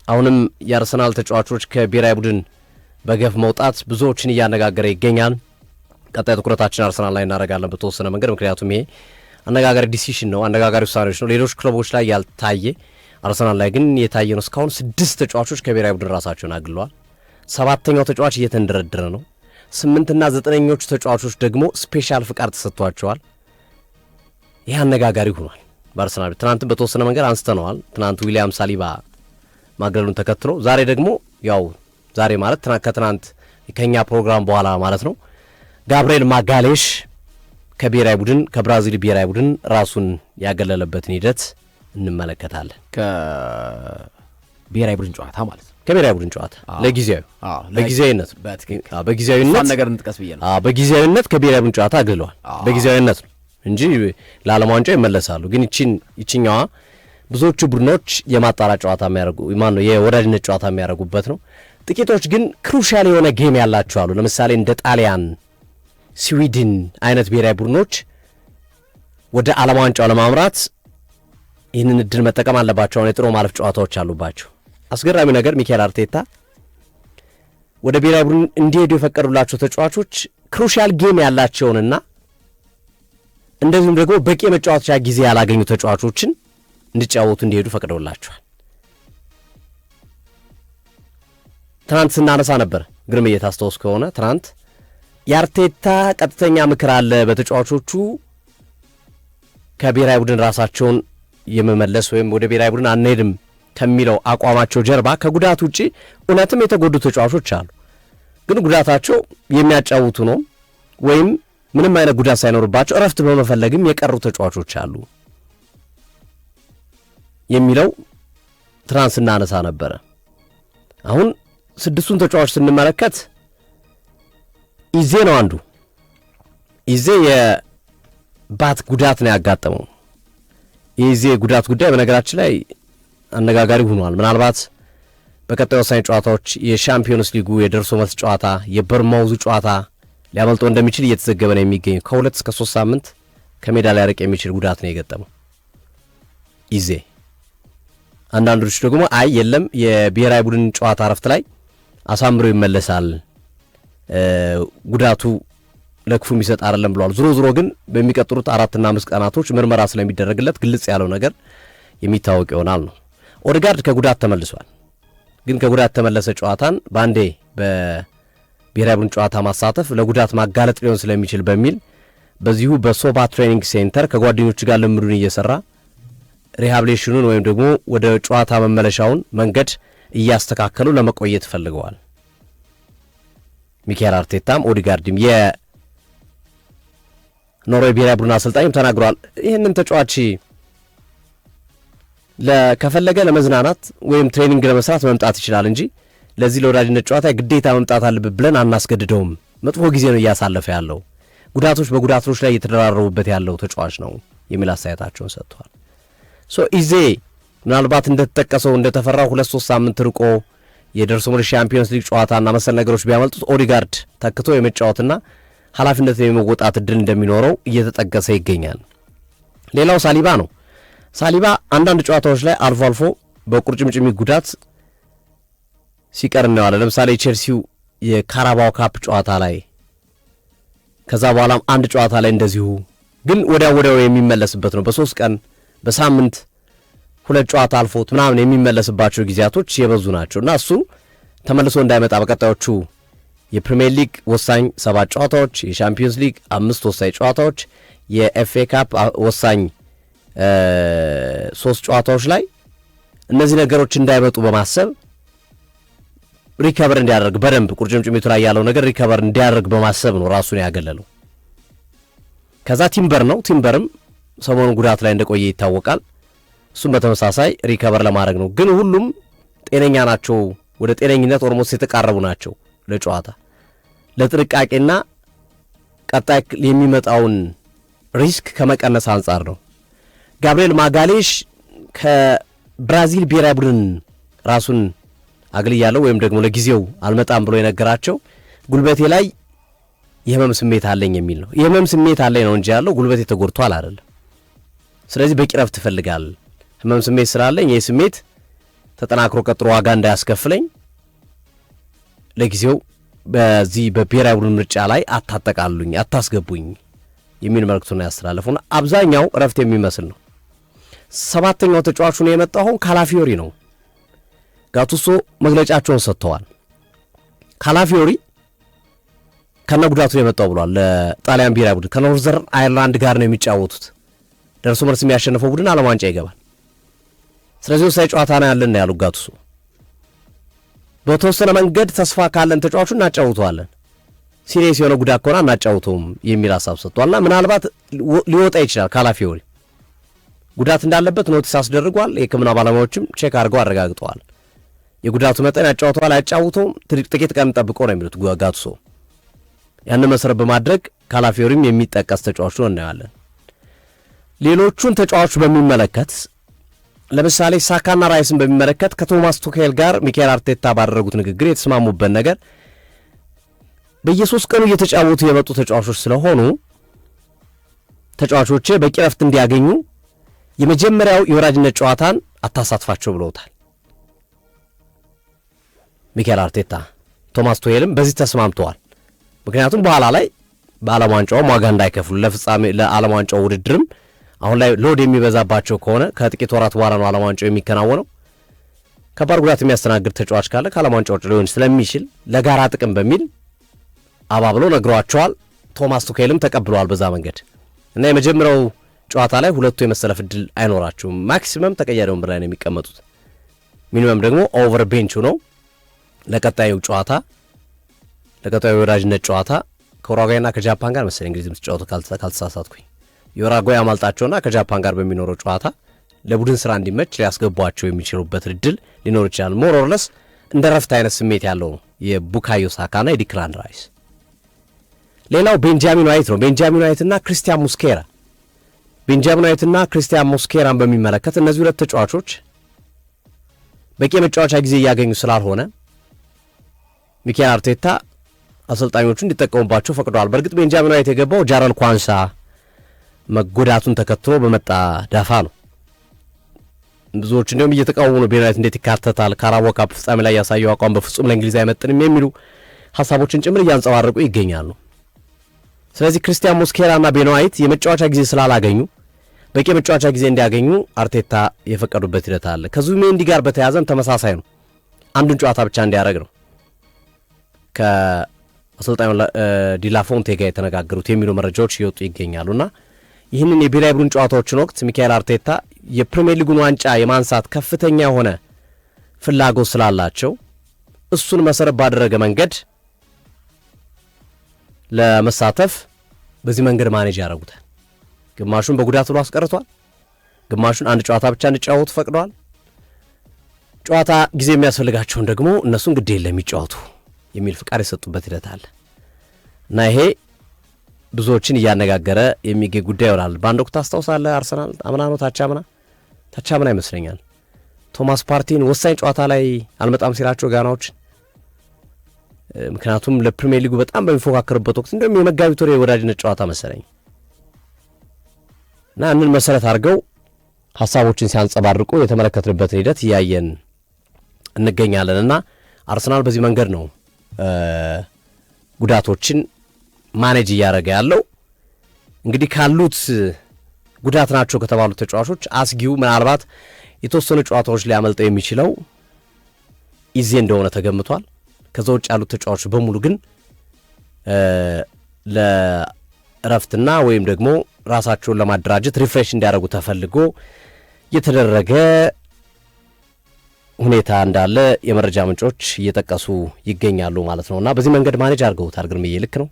አሁንም የአርሰናል ተጫዋቾች ከብሔራዊ ቡድን በገፍ መውጣት ብዙዎችን እያነጋገረ ይገኛል። ቀጣይ ትኩረታችን አርሰናል ላይ እናደርጋለን በተወሰነ መንገድ፣ ምክንያቱም ይሄ አነጋጋሪ ዲሲሽን ነው፣ አነጋጋሪ ውሳኔዎች ነው። ሌሎች ክለቦች ላይ ያልታየ አርሰናል ላይ ግን የታየ ነው። እስካሁን 6 ተጫዋቾች ከብሔራዊ ቡድን ራሳቸውን አግለዋል። 7ኛው ተጫዋች እየተንደረደረ ነው። 8ና 9ኞቹ ተጫዋቾች ደግሞ ስፔሻል ፍቃድ ተሰጥቷቸዋል። ይህ አነጋጋሪ ሆኗል በአርሰናል። ትናንትም በተወሰነ መንገድ አንስተነዋል። ትናንት ዊሊያም ሳሊባ ማግለሉን ተከትሎ ዛሬ ደግሞ ያው ዛሬ ማለት ከትናንት ከኛ ፕሮግራም በኋላ ማለት ነው ጋብርኤል ማጋሌሽ ከብሔራዊ ቡድን ከብራዚል ብሔራዊ ቡድን ራሱን ያገለለበትን ሂደት እንመለከታለን። ከብሔራዊ ቡድን ጨዋታ ማለት ነው። ከብሔራዊ ቡድን ጨዋታ በጊዜያዊነት ነገር እንጥቀስ ብዬ ነው። በጊዜያዊነት ከብሔራዊ ቡድን ጨዋታ አግለዋል። በጊዜያዊነት ነው እንጂ ለዓለም ዋንጫ ይመለሳሉ። ግን ይችኛዋ ብዙዎቹ ቡድኖች የማጣሪያ ጨዋታ የሚያደርጉ ማነው የወዳጅነት ጨዋታ የሚያደርጉበት ነው። ጥቂቶች ግን ክሩሻል የሆነ ጌም ያላቸው አሉ። ለምሳሌ እንደ ጣሊያን፣ ስዊድን አይነት ብሔራዊ ቡድኖች ወደ ዓለም ዋንጫው ለማምራት ይህንን እድል መጠቀም አለባቸው። አሁን የጥሎ ማለፍ ጨዋታዎች አሉባቸው። አስገራሚ ነገር ሚኬል አርቴታ ወደ ብሔራዊ ቡድን እንዲሄዱ የፈቀዱላቸው ተጫዋቾች ክሩሻል ጌም ያላቸውንና እንደዚሁም ደግሞ በቂ የመጫወቻ ጊዜ ያላገኙ ተጫዋቾችን እንዲጫወቱ እንዲሄዱ ፈቅደውላቸዋል። ትናንት ስናነሳ ነበር ግርምዬ ታስታውስ ከሆነ ትናንት የአርቴታ ቀጥተኛ ምክር አለ በተጫዋቾቹ ከብሔራዊ ቡድን ራሳቸውን የመመለስ ወይም ወደ ብሔራዊ ቡድን አንሄድም ከሚለው አቋማቸው ጀርባ ከጉዳት ውጪ እውነትም የተጎዱ ተጫዋቾች አሉ። ግን ጉዳታቸው የሚያጫውቱ ነው ወይም ምንም አይነት ጉዳት ሳይኖርባቸው እረፍት በመፈለግም የቀሩ ተጫዋቾች አሉ የሚለው ትናንት ስናነሳ ነበረ። አሁን 6ቱን ተጫዋቾች ስንመለከት ኢዜ ነው አንዱ። ኢዜ የባት ጉዳት ነው ያጋጠመው። የኢዜ ጉዳት ጉዳይ በነገራችን ላይ አነጋጋሪ ሆኗል። ምናልባት በቀጣይ ወሳኝ ጨዋታዎች የሻምፒዮንስ ሊጉ የደርሶ መልስ ጨዋታ የበርማውዙ ጨዋታ ሊያመልጦ እንደሚችል እየተዘገበ ነው የሚገኘው። ከ2 እስከ 3 ሳምንት ከሜዳ ላይ ያርቅ የሚችል ጉዳት ነው የገጠመው ኢዜ። አንዳንዶች ደግሞ አይ የለም የብሔራዊ ቡድን ጨዋታ ረፍት ላይ አሳምሮ ይመለሳል፣ ጉዳቱ ለክፉ የሚሰጥ አይደለም ብለዋል። ዞሮ ግን በሚቀጥሉት 4 እና 5 ቀናቶች ምርመራ ስለሚደረግለት ግልጽ ያለው ነገር የሚታወቅ ይሆናል ነው። ኦዴጋርድ ከጉዳት ተመልሷል። ግን ከጉዳት ተመለሰ ጨዋታን ባንዴ በብሔራዊ ቡድን ጨዋታ ማሳተፍ ለጉዳት ማጋለጥ ሊሆን ስለሚችል በሚል በዚሁ በሶባ ትሬኒንግ ሴንተር ከጓደኞቹ ጋር ልምዱን እየሰራ ሪሃብሊቴሽኑን ወይም ደግሞ ወደ ጨዋታ መመለሻውን መንገድ እያስተካከሉ ለመቆየት ፈልገዋል። ሚኬል አርቴታም ኦዴጋርድም የኖርዌይ ብሔራዊ ቡድን አሰልጣኝም ተናግሯል። ይህንን ተጫዋች ከፈለገ ለመዝናናት ወይም ትሬኒንግ ለመስራት መምጣት ይችላል እንጂ ለዚህ ለወዳጅነት ጨዋታ ግዴታ መምጣት አለበት ብለን አናስገድደውም። መጥፎ ጊዜ ነው እያሳለፈ ያለው፣ ጉዳቶች በጉዳቶች ላይ እየተደራረቡበት ያለው ተጫዋች ነው የሚል አስተያየታቸውን ሰጥተዋል። ኢዜ ምናልባት እንደተጠቀሰው እንደተፈራው 2-3 ሳምንት ርቆ የደርሶ መልስ ሻምፒዮንስ ሊግ ጨዋታና መሰል ነገሮች ቢያመልጡት ኦዴጋርድ ተክቶ የመጫወትና ኃላፊነት የመወጣት እድል እንደሚኖረው እየተጠቀሰ ይገኛል። ሌላው ሳሊባ ነው። ሳሊባ አንዳንድ ጨዋታዎች ላይ አልፎ አልፎ በቁርጭምጭሚት ጉዳት ሲቀር እናየዋለን። ለምሳሌ ቼልሲው የካራባው ካፕ ጨዋታ ላይ፣ ከዛ በኋላም አንድ ጨዋታ ላይ እንደዚሁ። ግን ወዲያው የሚመለስበት ነው። በ3 ቀን በሳምንት 2 ጨዋታ አልፎት ምናምን የሚመለስባቸው ጊዜያቶች የበዙ ናቸው እና እሱ ተመልሶ እንዳይመጣ በቀጣዮቹ የፕሪሚየር ሊግ ወሳኝ 7 ጨዋታዎች፣ የሻምፒዮንስ ሊግ 5 ወሳኝ ጨዋታዎች፣ የኤፍኤ ካፕ ወሳኝ 3 ጨዋታዎች ላይ እነዚህ ነገሮች እንዳይመጡ በማሰብ ሪከቨር እንዲያደርግ በደንብ ቁርጭምጭሚቱ ላይ ያለው ነገር ሪከቨር እንዲያደርግ በማሰብ ነው ራሱን ያገለለው። ከዛ ቲምበርም ሰሞኑን ጉዳት ላይ እንደቆየ ይታወቃል። እሱም በተመሳሳይ ሪከቨር ለማድረግ ነው። ግን ሁሉም ጤነኛ ናቸው፣ ወደ ጤነኝነት ኦልሞስት የተቃረቡ ናቸው ለጨዋታ ለጥንቃቄና ቀጣይ የሚመጣውን ሪስክ ከመቀነስ አንጻር ነው። ጋብርኤል ማጋሌሽ ከብራዚል ብሔራዊ ቡድን ራሱን አግልያለሁ ወይም ደግሞ ለጊዜው አልመጣም ብሎ የነገራቸው ጉልበቴ ላይ የህመም ስሜት አለኝ የሚል ነው። የህመም ስሜት አለኝ ነው እንጂ ያለው ጉልበቴ ተጎድቷል አይደለም። ስለዚህ በቂ ረፍት ይፈልጋል። ህመም ስሜት ስላለኝ ይህ ስሜት ተጠናክሮ ቀጥሮ ዋጋ እንዳያስከፍለኝ ለጊዜው በዚህ በብሔራዊ ቡድን ምርጫ ላይ አታጠቃሉኝ፣ አታስገቡኝ የሚል መልእክቱን ያስተላለፉና አብዛኛው እረፍት የሚመስል ነው። 7ኛው ተጫዋቹ ነው የመጣው አሁን ካላፊዮሪ ነው። ጋቱሶ መግለጫቸውን ሰጥተዋል። ካላፊዮሪ ከነ ጉዳቱ ነው የመጣው ብሏል። ለጣሊያን ብሔራዊ ቡድን ከኖርዘርን አይርላንድ ጋር ነው የሚጫወቱት። ደርሶ መልስ የሚያሸንፈው ቡድን ዓለም ዋንጫ ይገባል። ስለዚህ ወሳኝ ጨዋታ ነው ያለን ነው ያሉት ጋቱሶ። በተወሰነ መንገድ ተስፋ ካለን ተጫዋቹ እናጫውተዋለን፣ ሲሪየስ የሆነ ጉዳት ከሆነ እናጫውተውም የሚል ሀሳብ ሰጥቷልና ምናልባት ሊወጣ ይችላል። ካላፊዮሪ ጉዳት እንዳለበት ኖቲስ አስደርጓል። የሕክምና ባለሙያዎችም ቼክ አድርገው አረጋግጠዋል። የጉዳቱ መጠን ያጫውተዋል አያጫውተውም ጥቂት ቀን ጠብቆ ነው የሚሉት ጋቱሶ። ያንን መሰረት በማድረግ ካላፊዮሪም የሚጠቀስ ተጫዋቹ ነው እናያለን። ሌሎቹን ተጫዋቹ በሚመለከት ለምሳሌ ሳካና ራይስን በሚመለከት ከቶማስ ቱኬል ጋር ሚካኤል አርቴታ ባደረጉት ንግግር የተስማሙበት ነገር በየ3 ቀኑ እየተጫወቱ የመጡ ተጫዋቾች ስለሆኑ ተጫዋቾች በቂ ረፍት እንዲያገኙ የመጀመሪያው የወራጅነት ጨዋታን አታሳትፋቸው ብለውታል ሚካኤል አርቴታ። ቶማስ ቱኬልም በዚህ ተስማምተዋል። ምክንያቱም በኋላ ላይ በዓለም ዋንጫውም ዋጋ እንዳይከፍሉ ለፍጻሜ ለዓለም ዋንጫው ውድድርም አሁን ላይ ሎድ የሚበዛባቸው ከሆነ ከጥቂት ወራት በኋላ ነው ዓለም ዋንጫው የሚከናወነው። ከባድ ጉዳት የሚያስተናግድ ተጫዋች ካለ ከዓለም ዋንጫው ውጭ ሊሆን ስለሚችል ለጋራ ጥቅም በሚል አባብለው ነግሯቸዋል። ቶማስ ቱኬልም ተቀብለዋል በዛ መንገድ እና የመጀመሪያው ጨዋታ ላይ ሁለቱ የመሰለፍ ዕድል አይኖራቸውም። ማክሲመም ተቀያሪ ወንበር ላይ ነው የሚቀመጡት። ሚኒመም ደግሞ ኦቨር ቤንቹ ነው። ለቀጣዩ ጨዋታ ለቀጣዩ የወዳጅነት ጨዋታ ከኡራጓይና ከጃፓን ጋር መሰለኝ እንግዲህ የምትጫወቱ ካልተሳሳትኩኝ የኡራጓይ አማልጣቸውና ከጃፓን ጋር በሚኖረው ጨዋታ ለቡድን ስራ እንዲመች ሊያስገቧቸው የሚችሉበት እድል ሊኖር ይችላል። ሞር ኦር ለስ እንደ ረፍት አይነት ስሜት ያለው ነው የቡካዮ ሳካና የዲክላን ራይስ። ሌላው ቤንጃሚን ዋይት ነው። ቤንጃሚን ዋይትና ክሪስቲያን ሙስኬራ። ቤንጃሚን ዋይትና ክሪስቲያን ሙስኬራን በሚመለከት እነዚህ ሁለት ተጫዋቾች በቂ መጫወቻ ጊዜ እያገኙ ስላልሆነ ሚካኤል አርቴታ አሰልጣኞቹ እንዲጠቀሙባቸው ፈቅደዋል። በእርግጥ ቤንጃሚን ዋይት የገባው ጃረል ኳንሳ መጎዳቱን ተከትሎ በመጣ ዳፋ ነው። ብዙዎች እንዲሁም እየተቃወሙ ነው። ቤን ዋይት እንዴት ይካተታል? ካራባኦ ካፕ ፍጻሜ ላይ ያሳየው አቋም በፍጹም ለእንግሊዝ አይመጥንም የሚሉ ሀሳቦችን ጭምር እያንጸባረቁ ይገኛሉ። ስለዚህ ክሪስቲያን ሙስኬራና ቤን ዋይት የመጫወቻ ጊዜ ስላላገኙ በቂ የመጫወቻ ጊዜ እንዲያገኙ አርቴታ የፈቀዱበት ሂደት አለ። ከዙቢሜንዲ ጋር በተያዘም ተመሳሳይ ነው። አንዱን ጨዋታ ብቻ እንዲያደርግ ነው ከአሰልጣኙ ዲላፎንቴ ጋር የተነጋገሩት የሚሉ መረጃዎች እየወጡ ይገኛሉና ይህንን የብሔራዊ ቡድን ጨዋታዎችን ወቅት ሚካኤል አርቴታ የፕሪሚየር ሊጉን ዋንጫ የማንሳት ከፍተኛ የሆነ ፍላጎት ስላላቸው እሱን መሰረት ባደረገ መንገድ ለመሳተፍ በዚህ መንገድ ማኔጅ ያደርጉታል። ግማሹን በጉዳት ብሎ አስቀርቷል። ግማሹን አንድ ጨዋታ ብቻ እንዲጫወቱ ፈቅደዋል። ጨዋታ ጊዜ የሚያስፈልጋቸውን ደግሞ እነሱን ግድ የለም የሚጫወቱ የሚል ፍቃድ የሰጡበት ሂደት አለ እና ይሄ ብዙዎችን እያነጋገረ የሚገኝ ጉዳይ ይሆናል። በአንድ ወቅት ታስታውሳለህ፣ አርሰናል አምና ነው ታቻምና ይመስለኛል ቶማስ ፓርቲን ወሳኝ ጨዋታ ላይ አልመጣም ሲላቸው ጋናዎችን፣ ምክንያቱም ለፕሪሚየር ሊጉ በጣም በሚፎካከርበት ወቅት እንደውም የመጋቢት ወር የወዳጅነት ጨዋታ መሰለኝ እና ያንን መሰረት አድርገው ሀሳቦችን ሲያንጸባርቁ የተመለከትንበትን ሂደት እያየን እንገኛለን እና አርሰናል በዚህ መንገድ ነው ጉዳቶችን ማኔጅ እያደረገ ያለው። እንግዲህ ካሉት ጉዳት ናቸው ከተባሉት ተጫዋቾች አስጊው ምናልባት የተወሰኑ ጨዋታዎች ሊያመልጠው የሚችለው ኢዜ እንደሆነ ተገምቷል። ከዛ ውጭ ያሉት ተጫዋቾች በሙሉ ግን ለእረፍትና ወይም ደግሞ ራሳቸውን ለማደራጀት ሪፍሬሽ እንዲያደርጉ ተፈልጎ የተደረገ ሁኔታ እንዳለ የመረጃ ምንጮች እየጠቀሱ ይገኛሉ ማለት ነውና በዚህ መንገድ ማኔጅ አድርገውታል። ግርምዬ ልክ ነው?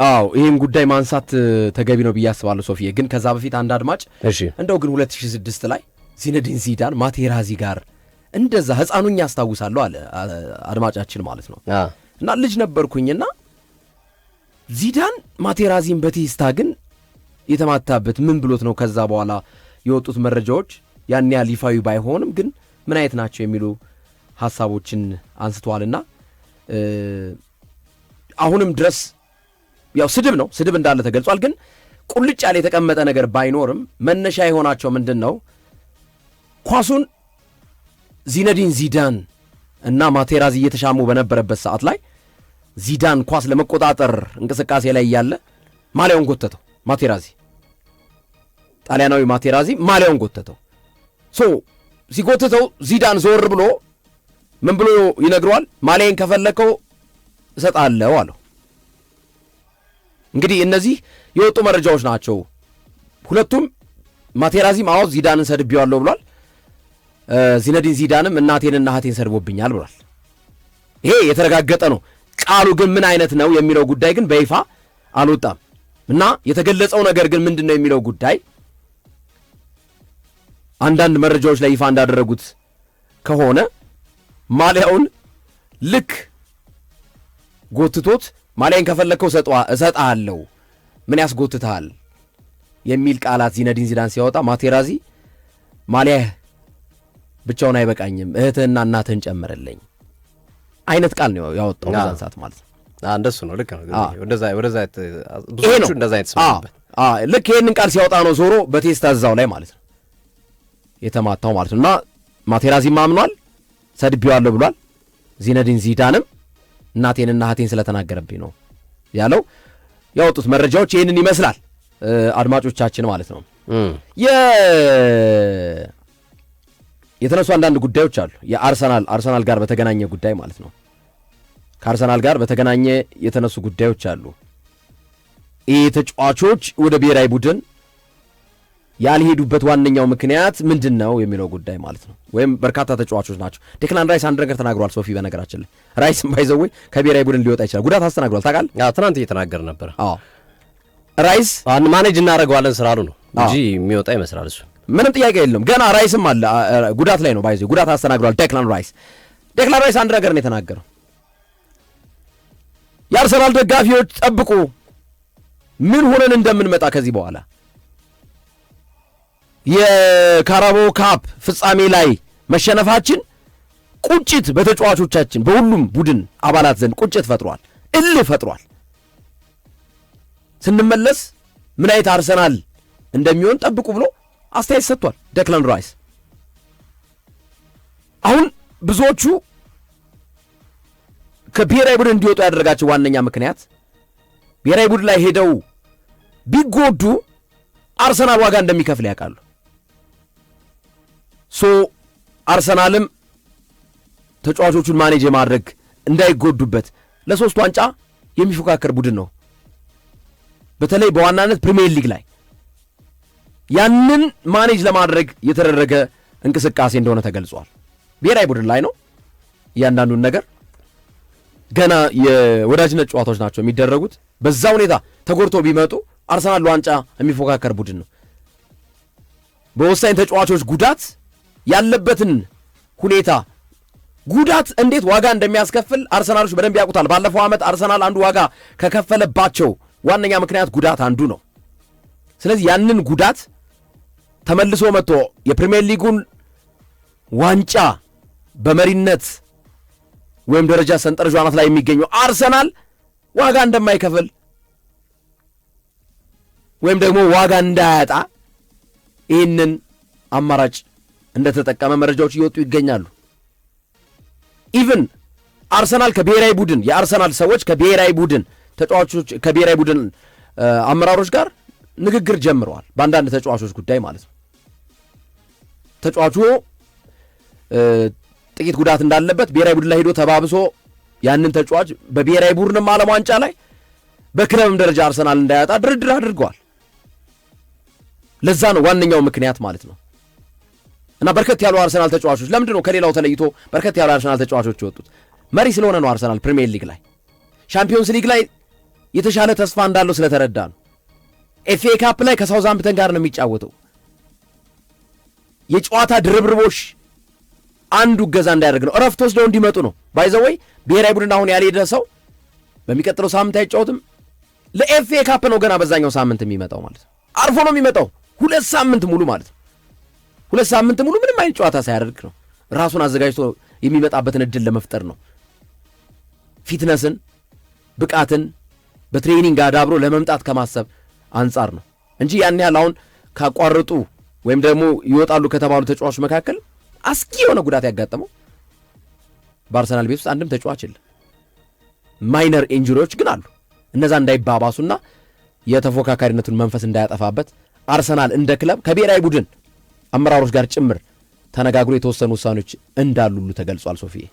አዎ ይህን ጉዳይ ማንሳት ተገቢ ነው ብዬ አስባለሁ ሶፊዬ። ግን ከዛ በፊት አንድ አድማጭ እንደው ግን 2006 ላይ ዚነዲን ዚዳን ማቴራዚ ጋር እንደዛ ህፃኑኝ ያስታውሳለሁ አለ አድማጫችን ማለት ነው። እና ልጅ ነበርኩኝና ዚዳን ማቴራዚን በቴስታ ግን የተማታበት ምን ብሎት ነው? ከዛ በኋላ የወጡት መረጃዎች ያን ያህል ይፋዊ ባይሆንም ግን ምን አይነት ናቸው የሚሉ ሐሳቦችን አንስተዋልና አሁንም ድረስ ያው ስድብ እንዳለ ተገልጿል። ግን ቁልጭ ያለ የተቀመጠ ነገር ባይኖርም መነሻ የሆናቸው ምንድን ነው? ኳሱን ዚነዲን ዚዳን እና ማቴራዚ እየተሻሙ በነበረበት ሰዓት ላይ ዚዳን ኳስ ለመቆጣጠር እንቅስቃሴ ላይ እያለ ማሊያውን ጎተተው። ማቴራዚ ጣሊያናዊ ማቴራዚ ማሊያውን ጎተተው። ሲጎትተው ዚዳን ዞር ብሎ ምን ብሎ ይነግረዋል? ማሊያን ከፈለከው እሰጣለሁ አለው። እንግዲህ እነዚህ የወጡ መረጃዎች ናቸው። ሁለቱም ማቴራዚም አዎ ዚዳንን ሰድቤዋለሁ ብሏል። ዚነዲን ዚዳንም እናቴንና እህቴን ሰድቦብኛል ብሏል። ይሄ የተረጋገጠ ነው። ቃሉ ግን ምን አይነት ነው የሚለው ጉዳይ ግን በይፋ አልወጣም እና የተገለጸው ነገር ግን ምንድን ነው የሚለው ጉዳይ አንዳንድ መረጃዎች ላይ ይፋ እንዳደረጉት ከሆነ ማሊያውን ልክ ጎትቶት ማሊያን ከፈለከው እሰጥሃለሁ ምን ያስጎትታል የሚል ቃላት ዚነዲን ዚዳን ሲያወጣ ማቴራዚ ማሊያ ብቻውን አይበቃኝም እህትህና እናትህን ጨምረልኝ አይነት ቃል ነው ያወጣው በዛን ሰዓት ማለት ነው። እንደሱ ነው። ልክ ነው። ወደዛ ብዙዎቹ እንደዛ አይተስማሙበት። ልክ ይሄንን ቃል ሲያወጣ ነው ዞሮ በቴስታ እዛው ላይ ማለት ነው የተማታው ማለት ነው። እና ማቴራዚም አምኗል፣ ሰድቤዋለሁ ብሏል። ዚነዲን ዚዳንም እናቴንና እህቴን ስለተናገረብኝ ነው ያለው። ያወጡት መረጃዎች ይህንን ይመስላል አድማጮቻችን ማለት ነው። የተነሱ አንዳንድ ጉዳዮች አሉ። የአርሰናል ጋር በተገናኘ ጉዳይ ማለት ነው። ከአርሰናል ጋር በተገናኘ የተነሱ ጉዳዮች አሉ። ይህ ተጫዋቾች ወደ ብሔራዊ ቡድን ያልሄዱበት ዋነኛው ምክንያት ምንድን ነው የሚለው ጉዳይ ማለት ነው። ወይም በርካታ ተጫዋቾች ናቸው። ዴክላን ራይስ አንድ ነገር ተናግሯል። ሶፊ በነገራችን ላይ ራይስም ባይዘወይ ከብሔራዊ ቡድን ሊወጣ ይችላል። ጉዳት አስተናግሯል። ታውቃለህ? ትናንት እየተናገር ነበር። ራይስ ማኔጅ እናደርገዋለን ስላሉ ነው እንጂ የሚወጣ ይመስላል። እሱ ምንም ጥያቄ የለም። ገና ራይስም አለ ጉዳት ላይ ነው። ባይዘው ጉዳት አስተናግሯል ዴክላን ራይስ አንድ ነገር ነው የተናገረው። የአርሰናል ደጋፊዎች ጠብቁ ምን ሆነን እንደምንመጣ ከዚህ በኋላ የካራቦ ካፕ ፍጻሜ ላይ መሸነፋችን ቁጭት በተጫዋቾቻችን በሁሉም ቡድን አባላት ዘንድ ቁጭት ፈጥሯል፣ እልህ ፈጥሯል። ስንመለስ ምን አይነት አርሰናል እንደሚሆን ጠብቁ ብሎ አስተያየት ሰጥቷል ዴክላን ራይስ። አሁን ብዙዎቹ ከብሔራዊ ቡድን እንዲወጡ ያደረጋቸው ዋነኛ ምክንያት ብሔራዊ ቡድን ላይ ሄደው ቢጎዱ አርሰናል ዋጋ እንደሚከፍል ያውቃሉ። አርሰናልም ተጫዋቾቹን ማኔጅ የማድረግ እንዳይጎዱበት ለሶስት ዋንጫ የሚፎካከር ቡድን ነው። በተለይ በዋናነት ፕሪሚየር ሊግ ላይ ያንን ማኔጅ ለማድረግ የተደረገ እንቅስቃሴ እንደሆነ ተገልጿል። ብሔራዊ ቡድን ላይ ነው እያንዳንዱን ነገር። ገና የወዳጅነት ጨዋታዎች ናቸው የሚደረጉት። በዛ ሁኔታ ተጎድቶ ቢመጡ አርሰናል ለዋንጫ የሚፎካከር ቡድን ነው። በወሳኝ ተጫዋቾች ጉዳት ያለበትን ሁኔታ ጉዳት እንዴት ዋጋ እንደሚያስከፍል አርሰናሎች በደንብ ያውቁታል። ባለፈው ዓመት አርሰናል አንዱ ዋጋ ከከፈለባቸው ዋነኛ ምክንያት ጉዳት አንዱ ነው። ስለዚህ ያንን ጉዳት ተመልሶ መጥቶ የፕሪሚየር ሊጉን ዋንጫ በመሪነት ወይም ደረጃ ሰንጠረዡ አናት ላይ የሚገኘው አርሰናል ዋጋ እንደማይከፍል ወይም ደግሞ ዋጋ እንዳያጣ ይህንን አማራጭ እንደተጠቀመ መረጃዎች እየወጡ ይገኛሉ። ኢቭን አርሰናል ከብሔራዊ ቡድን የአርሰናል ሰዎች ከብሔራዊ ቡድን ተጫዋቾች ከብሔራዊ ቡድን አመራሮች ጋር ንግግር ጀምረዋል። በአንዳንድ ተጫዋቾች ጉዳይ ማለት ነው። ተጫዋቹ ጥቂት ጉዳት እንዳለበት ብሔራዊ ቡድን ላይ ሄዶ ተባብሶ ያንን ተጫዋች በብሔራዊ ቡድንም ዓለም ዋንጫ ላይ በክለብም ደረጃ አርሰናል እንዳያጣ ድርድር አድርገዋል። ለዛ ነው ዋነኛው ምክንያት ማለት ነው። እና በርከት ያሉ አርሰናል ተጫዋቾች ለምንድን ነው ከሌላው ተለይቶ በርከት ያሉ አርሰናል ተጫዋቾች የወጡት? መሪ ስለሆነ ነው። አርሰናል ፕሪሚየር ሊግ ላይ ሻምፒዮንስ ሊግ ላይ የተሻለ ተስፋ እንዳለው ስለተረዳ ነው። ኤፍኤ ካፕ ላይ ከሳውዛምፕተን ጋር ነው የሚጫወተው። የጨዋታ ድርብርቦሽ አንዱ እገዛ እንዳያደርግ ነው። እረፍት ወስደው እንዲመጡ ነው። ባይዘወይ ብሔራዊ ቡድን አሁን ያልሄደ ሰው በሚቀጥለው ሳምንት አይጫወትም። ለኤፍኤ ካፕ ነው ገና በዛኛው ሳምንት የሚመጣው ማለት ነው። አርፎ ነው የሚመጣው 2 ሳምንት ሙሉ ማለት ነው። 2 ሳምንት ሙሉ ምንም አይነት ጨዋታ ሳያደርግ ነው ራሱን አዘጋጅቶ የሚመጣበትን እድል ለመፍጠር ነው። ፊትነስን ብቃትን በትሬኒንግ አዳብሮ ለመምጣት ከማሰብ አንጻር ነው እንጂ ያን ያህል አሁን ካቋረጡ ወይም ደግሞ ይወጣሉ ከተባሉ ተጫዋቾች መካከል አስጊ የሆነ ጉዳት ያጋጠመው በአርሰናል ቤት ውስጥ አንድም ተጫዋች የለም። ማይነር ኢንጁሪዎች ግን አሉ። እነዛ እንዳይባባሱና የተፎካካሪነቱን መንፈስ እንዳያጠፋበት አርሰናል እንደ ክለብ ከብሔራዊ ቡድን አመራሮች ጋር ጭምር ተነጋግሮ የተወሰኑ ውሳኔዎች እንዳሉ ተገልጿል። ሶፊዬ